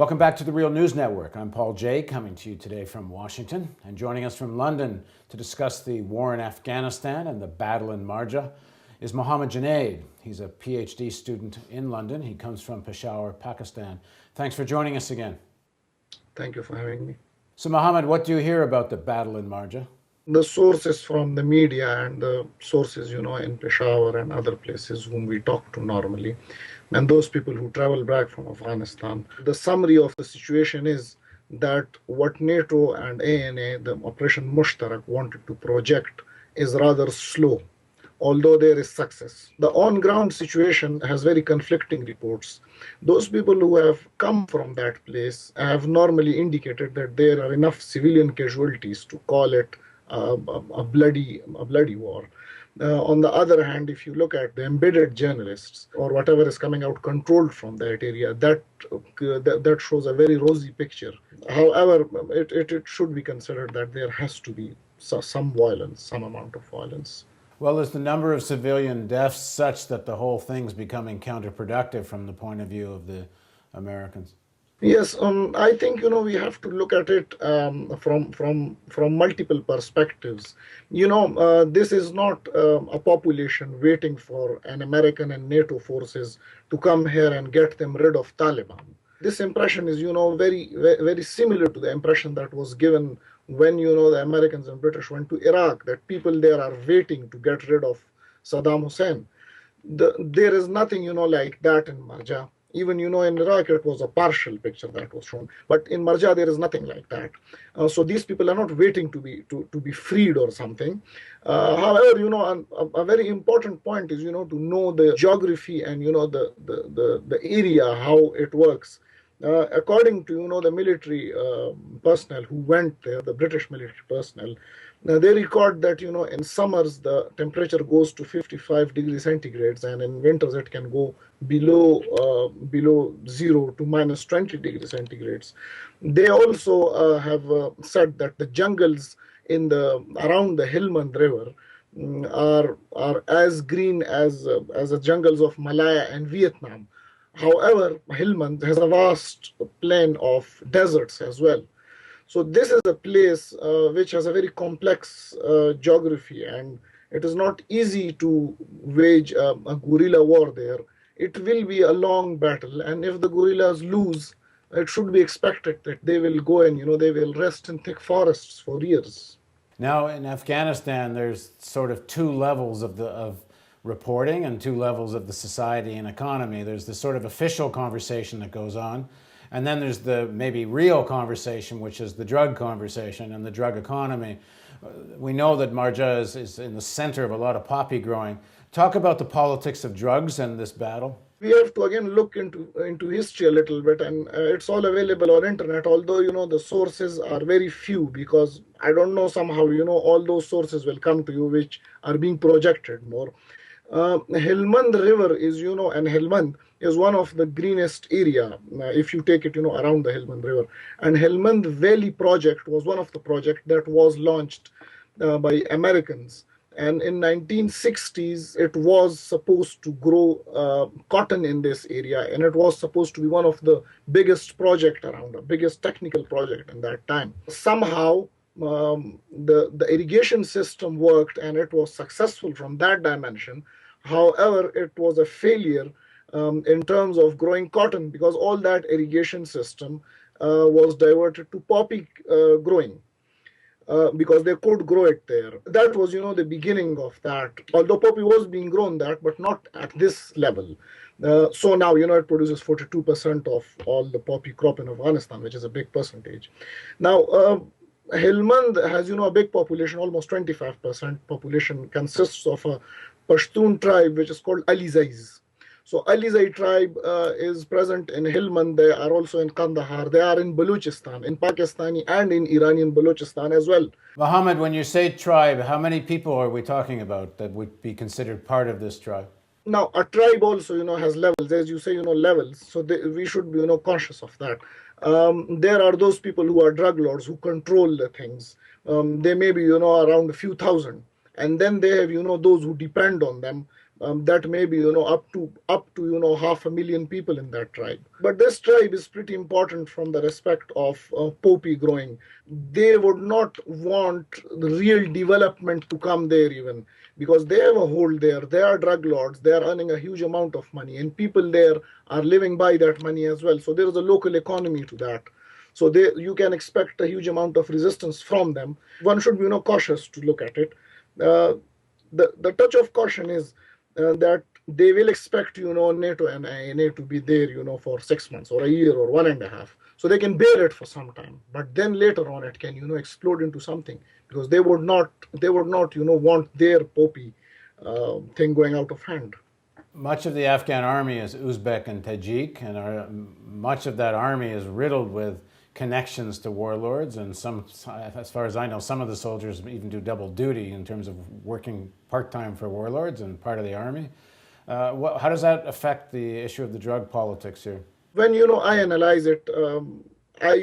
Welcome back to the Real News Network. I'm Paul Jay, coming to you today from Washington. And joining us from London to discuss the war in Afghanistan and the battle in Marja is Mohammed Junaid. He's a PhD student in London. He comes from Peshawar, Pakistan. Thanks for joining us again. Thank you for having me. So, Mohammed, what do you hear about the battle in Marja? The sources from the media and the sources, in Peshawar and other places whom we talk to normally, and those people who travel back from Afghanistan, the summary of the situation is that what NATO and ANA, the Operation Mushtarak, wanted to project is rather slow, although there is success. The on-ground situation has very conflicting reports. Those people who have come from that place have normally indicated that there are enough civilian casualties to call it a bloody war. On the other hand, if you look at the embedded journalists or whatever is coming out controlled from that area, that shows a very rosy picture. However, it should be considered that there has to be some violence, some amount of violence. Well, is the number of civilian deaths such that the whole thing's becoming counterproductive from the point of view of the Americans? Yes, I think we have to look at it from multiple perspectives. This is not a population waiting for an American and NATO forces to come here and get them rid of Taliban. This impression is very similar to the impression that was given when the Americans and British went to Iraq, that people there are waiting to get rid of Saddam Hussein. There is nothing like that in Marja. Even in Iraq it was a partial picture that was shown, but in Marja there is nothing like that. So these people are not waiting to be freed or something. However, a very important point is to know the geography and the area, how it works. According to the military personnel who went there, the British military personnel, they record that in summers the temperature goes to 55 degrees centigrades, and in winters it can go below 0 to minus 20 degrees centigrades. They also have said that the jungles around the Helmand River are as green as the jungles of Malaya and Vietnam. However, Helmand has a vast plain of deserts as well. So this is a place which has a very complex geography, and it is not easy to wage a guerrilla war there. It will be a long battle, and if the guerrillas lose, it should be expected that they will go and they will rest in thick forests for years. Now in Afghanistan, there's sort of two levels of reporting and two levels of the society and economy. There's the sort of official conversation that goes on, and then there's the maybe real conversation, which is the drug conversation and the drug economy. We know that Marja is in the center of a lot of poppy growing. Talk about the politics of drugs and this battle. We have to again look into history a little bit, and it's all available on internet, although the sources are very few, because I don't know, somehow all those sources will come to you which are being projected more. Helmand River is, and Helmand is one of the greenest area, if you take it, around the Helmand River. And Helmand Valley project was one of the projects that was launched by Americans. And in 1960s, it was supposed to grow cotton in this area, and it was supposed to be one of the biggest project around, the biggest technical project in that time. Somehow, the irrigation system worked, and it was successful from that dimension. However, it was a failure in terms of growing cotton, because all that irrigation system was diverted to poppy growing. Because they could grow it there. That was, the beginning of that. Although poppy was being grown there, but not at this level. So now, it produces 42% of all the poppy crop in Afghanistan, which is a big percentage. Now, Helmand has, a big population, almost 25% population consists of a Pashtun tribe, which is called Alizais. So Alizai tribe is present in Helmand. They are also in Kandahar. They are in Balochistan, in Pakistani and in Iranian Balochistan as well. Mohammed, when you say tribe, how many people are we talking about that would be considered part of this tribe? Now, a tribe also, has levels. As you say, levels. So we should be, conscious of that. There are those people who are drug lords who control the things. They may be, around a few thousand. And then they have, those who depend on them. that may be up to 500,000 people in that tribe. But this tribe is pretty important from the respect of poppy growing. They would not want the real development to come there even, because they have a hold there. They are drug lords. They are earning a huge amount of money, and people there are living by that money as well. So there is a local economy to that. So you can expect a huge amount of resistance from them. One should be cautious to look at it. Uh, the touch of caution is that they will expect NATO and INA to be there for 6 months or a year or 1.5, so they can bear it for some time. But then later on, it can explode into something, because they would not want their poppy thing going out of hand. Much of the Afghan army is Uzbek and Tajik, and much of that army is riddled with connections to warlords. And some, as far as I know, some of the soldiers even do double duty in terms of working part-time for warlords and part of the army. How does that affect the issue of the drug politics here? When I analyze it, I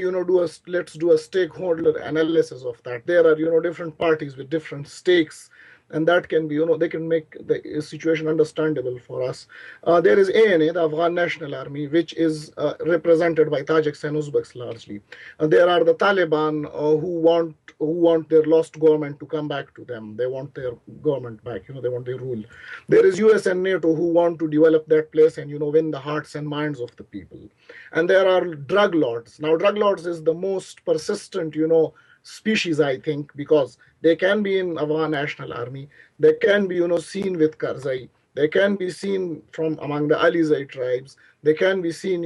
let's do a stakeholder analysis of that. There are different parties with different stakes, and that can be they can make the situation understandable for us. There is ANA, the Afghan National Army, which is represented by Tajiks and Uzbeks largely. There are the Taliban who want their lost government to come back to them. They want their government back. They want their rule. There is US and NATO who want to develop that place and win the hearts and minds of the people. And there are drug lords. Now, drug lords is the most persistent species, I think, because they can be in Afghan National Army. They can be seen with Karzai. They can be seen from among the Alizai tribes. They can be seen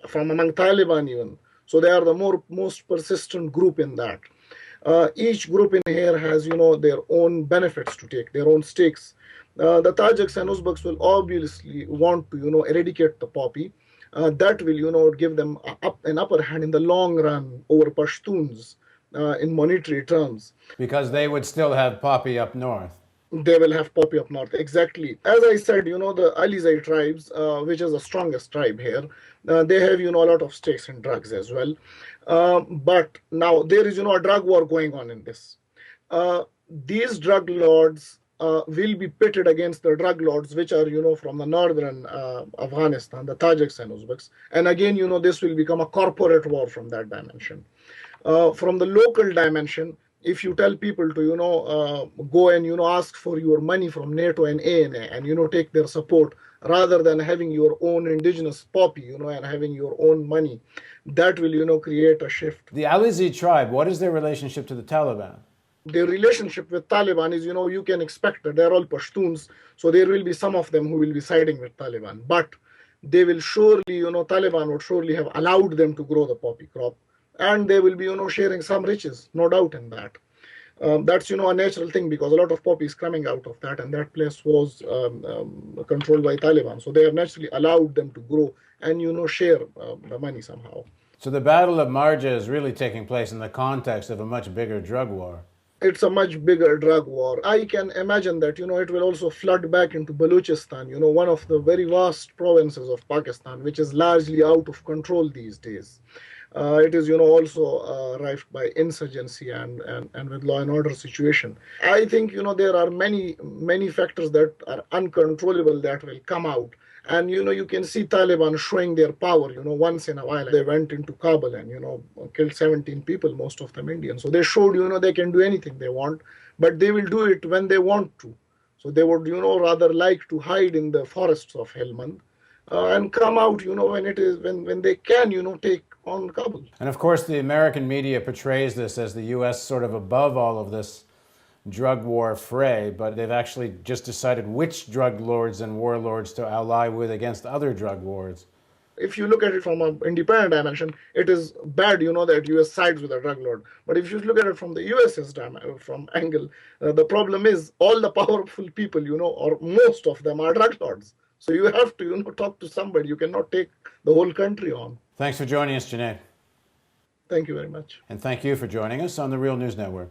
from among Taliban even. So they are the most persistent group in that. Each group in here has their own benefits to take, their own stakes. The Tajiks and Uzbeks will obviously want to eradicate the poppy. That will give them an upper hand in the long run over Pashtuns in monetary terms. Because they would still have poppy up north. They will have poppy up north, exactly. As I said, the Alizai tribes, which is the strongest tribe here, they have a lot of stakes in drugs as well. But now there is a drug war going on in this. These drug lords will be pitted against the drug lords, which are from the northern Afghanistan, the Tajiks and Uzbeks. And again, this will become a corporate war from that dimension. From the local dimension, if you tell people to go and ask for your money from NATO and ANA and take their support, rather than having your own indigenous poppy and having your own money, that will create a shift. The Alizai tribe, what is their relationship to the Taliban? Their relationship with Taliban is, you can expect that they're all Pashtuns, so there will be some of them who will be siding with Taliban. But they will surely, Taliban would surely have allowed them to grow the poppy crop, and they will be, sharing some riches, no doubt in that. That's, a natural thing, because a lot of poppy is coming out of that, and that place was controlled by Taliban. So they have naturally allowed them to grow and, share the money somehow. So the Battle of Marja is really taking place in the context of a much bigger drug war. It's a much bigger drug war. I can imagine that, it will also flood back into Balochistan, one of the very vast provinces of Pakistan, which is largely out of control these days. It is, also rife by insurgency and with law and order situation. I think, there are many factors that are uncontrollable that will come out. And, you can see Taliban showing their power, once in a while. They went into Kabul and, killed 17 people, most of them Indians. So they showed, they can do anything they want, but they will do it when they want to. So they would, rather like to hide in the forests of Helmand and come out, when they can, take on Kabul. And of course, the American media portrays this as the U.S. sort of above all of this drug war fray, but they've actually just decided which drug lords and warlords to ally with against other drug wars. If you look at it from an independent dimension, it is bad, that U.S. sides with a drug lord. But if you look at it from the U.S.'s from angle, the problem is all the powerful people, or most of them are drug lords. So you have to, talk to somebody. You cannot take the whole country on. Thanks for joining us, Junaid. Thank you very much. And thank you for joining us on the Real News Network.